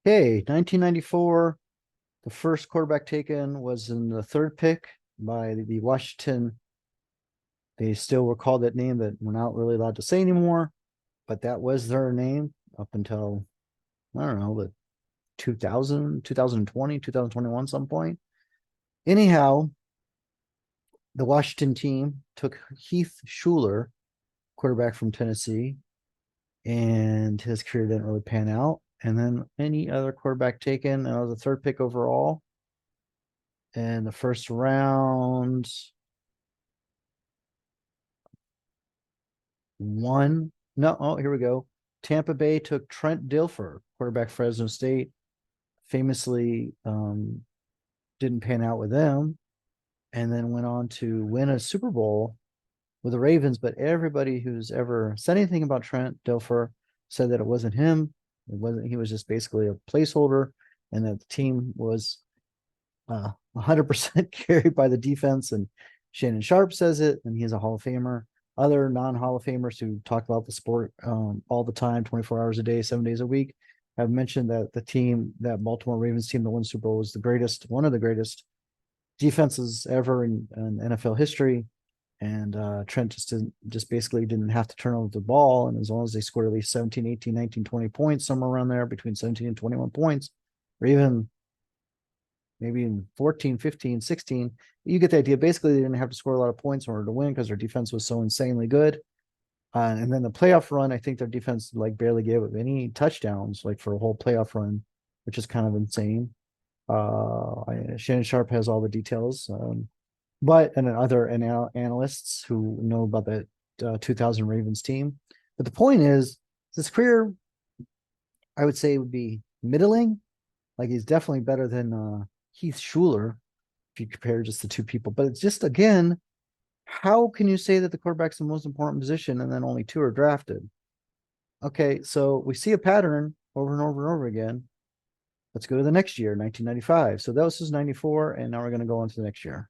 Okay, 1994, the first quarterback taken was in the third pick by the Washington. They still were called that name that we're not really allowed to say anymore, but that was their name up until, I don't know, the 2000, 2020, 2021, some point. Anyhow, the Washington team took Heath Schuler, quarterback from Tennessee, and his career didn't really pan out. And then any other quarterback taken, and I was the third pick overall. And the first round, one. No, oh, here we go. Tampa Bay took Trent Dilfer, quarterback Fresno State. Famously, didn't pan out with them, and then went on to win a Super Bowl with the Ravens. But everybody who's ever said anything about Trent Dilfer said that it wasn't him. It wasn't. He was just basically a placeholder, and that the team was 100% carried by the defense. And Shannon Sharpe says it, and he's a Hall of Famer. Other non-Hall of Famers who talk about the sport all the time, 24 hours a day, 7 days a week, have mentioned that the team, that Baltimore Ravens team that won Super Bowl, was the greatest, one of the greatest defenses ever in NFL history. And Trent just basically didn't have to turn over the ball. And as long as they scored at least 17, 18, 19, 20 points, somewhere around there between 17 and 21 points, or even maybe in 14, 15, 16. You get the idea. Basically, they didn't have to score a lot of points in order to win because their defense was so insanely good. And then the playoff run, I think their defense like barely gave up any touchdowns like for a whole playoff run, which is kind of insane. Shannon Sharpe has all the details, but and other analysts who know about the 2000 Ravens team. But the point is, his career, I would say, would be middling. Like he's definitely better than Heath Schuler if you compare just the two people. But it's just, again, how can you say that the quarterback's the most important position and then only two are drafted? Okay, so we see a pattern over and over and over again. Let's go to the next year, 1995. So that was his 94, and now we're going to go on to the next year.